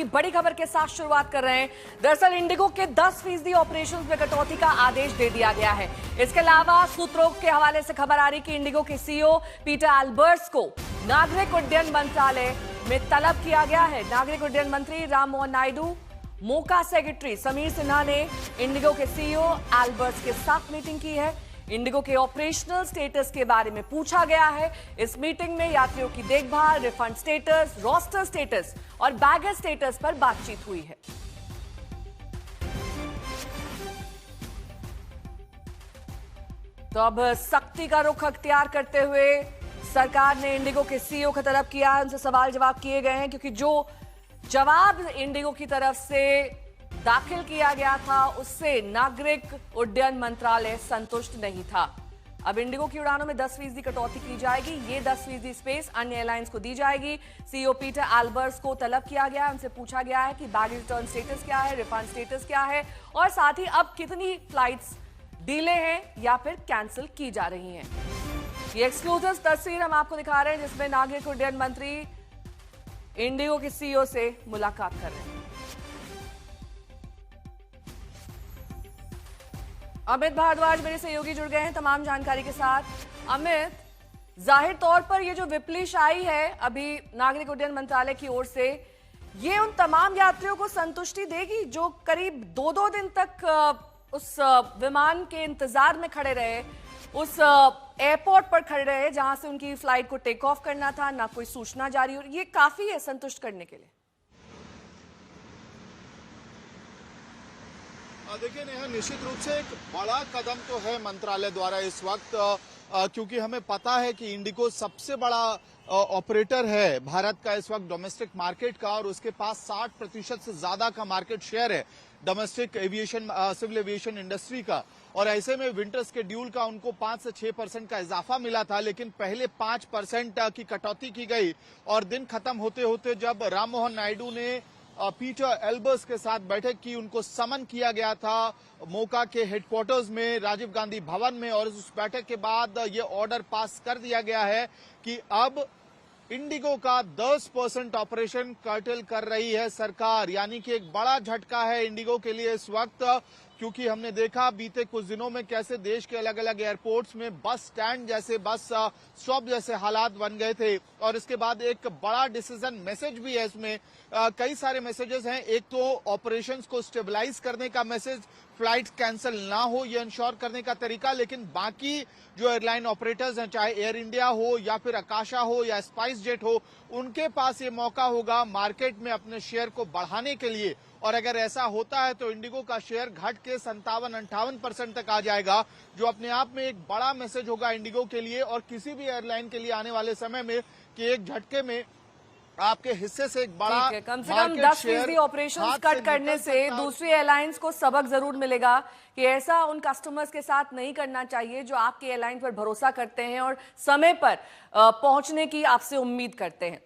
की बड़ी खबर के साथ शुरुआत कर रहे हैं। दरअसल इंडिगो के 10% ऑपरेशंस में कटौती का आदेश दे दिया गया है। इसके अलावा सूत्रों के हवाले से खबर आ रही कि इंडिगो के सीईओ पीटर एल्बर्ट्स को नागरिक उड्डयन मंत्रालय में तलब किया गया है। नागरिक उड्डयन मंत्री राममोहन नायडू, मोका सेक्रेटरी समीर सिन्हा ने इंडिगो के सीईओ एल्बर्ट्स के साथ मीटिंग की है। इंडिगो के ऑपरेशनल स्टेटस के बारे में पूछा गया है। इस मीटिंग में यात्रियों की देखभाल, रिफंड स्टेटस, रोस्टर स्टेटस और बैगेज स्टेटस पर बातचीत हुई है। तो अब सख्ती का रुख अख्तियार करते हुए सरकार ने इंडिगो के सीईओ का तलब किया है। उनसे सवाल जवाब किए गए हैं क्योंकि जो जवाब इंडिगो की तरफ से दाखिल किया गया था उससे नागरिक उड्डयन मंत्रालय संतुष्ट नहीं था। अब इंडिगो की उड़ानों में 10% कटौती की जाएगी। ये 10% स्पेस अन्य एयरलाइंस को दी जाएगी। सीईओ पीटर एल्बर्ट्स को तलब किया गया है। उनसे पूछा गया है कि बैगेज रिटर्न स्टेटस क्या है, रिफंड स्टेटस क्या है और साथ ही अब कितनी फ्लाइट्स डिले हैं या फिर कैंसिल की जा रही हैं। ये एक्सक्लूसिव तस्वीर हम आपको दिखा रहे हैं जिसमें नागरिक उड्डयन मंत्री इंडिगो के सीईओ से मुलाकात कर रहे हैं। अमित भारद्वाज मेरे सहयोगी जुड़ गए हैं तमाम जानकारी के साथ। अमित, जाहिर तौर पर ये जो विपलिश आई है अभी नागरिक उड्डयन मंत्रालय की ओर से, ये उन तमाम यात्रियों को संतुष्टि देगी जो करीब 2-2 दिन तक उस विमान के इंतजार में खड़े रहे, उस एयरपोर्ट पर खड़े रहे जहां से उनकी फ्लाइट को टेक ऑफ करना था, ना कोई सूचना जारी हो। ये काफी है संतुष्ट करने के लिए? देखिए नेहा, निश्चित रूप से एक बड़ा कदम तो है मंत्रालय द्वारा इस वक्त, क्योंकि हमें पता है कि इंडिगो सबसे बड़ा ऑपरेटर है भारत का इस वक्त डोमेस्टिक मार्केट का और उसके पास 60% से ज्यादा का मार्केट शेयर है domestic aviation, civil aviation industry का। और ऐसे में विंटर स्केड्यूल का उनको 5 से 6% का इजाफा मिला था, लेकिन पहले 5% की कटौती की गई और दिन खत्म होते होते जब राममोहन नायडू ने पीटर एल्बर्ट्स के साथ बैठक की, उनको समन किया गया था मोका के हेडक्वार्टर्स में, राजीव गांधी भवन में, और उस बैठक के बाद ये ऑर्डर पास कर दिया गया है कि अब इंडिगो का 10% ऑपरेशन कर्टेल कर रही है सरकार। यानी कि एक बड़ा झटका है इंडिगो के लिए इस वक्त, क्योंकि हमने देखा बीते कुछ दिनों में कैसे देश के अलग अलग एयरपोर्ट्स में बस स्टैंड जैसे, बस स्टॉप जैसे हालात बन गए थे। और इसके बाद एक बड़ा डिसीजन मैसेज भी है इसमें, कई सारे मैसेजेस हैं। एक तो ऑपरेशंस को स्टेबलाइज करने का मैसेज, फ्लाइट कैंसिल ना हो ये इंश्योर करने का तरीका, लेकिन बाकी जो एयरलाइन ऑपरेटर्स हैं, चाहे एयर इंडिया हो या फिर आकाशा हो या स्पाइस जेट हो, उनके पास ये मौका होगा मार्केट में अपने शेयर को बढ़ाने के लिए। और अगर ऐसा होता है तो इंडिगो का शेयर घट के 57-58% तक आ जाएगा, जो अपने आप में एक बड़ा मैसेज होगा इंडिगो के लिए और किसी भी एयरलाइन के लिए आने वाले समय में कि एक झटके में आपके हिस्से से एक बड़ा कम से कम 10% ऑपरेशंस कट करने से दूसरी एयरलाइंस को सबक जरूर मिलेगा कि ऐसा उन कस्टमर्स के साथ नहीं करना चाहिए जो आपके एयरलाइन पर भरोसा करते हैं और समय पर पहुंचने की आपसे उम्मीद करते हैं।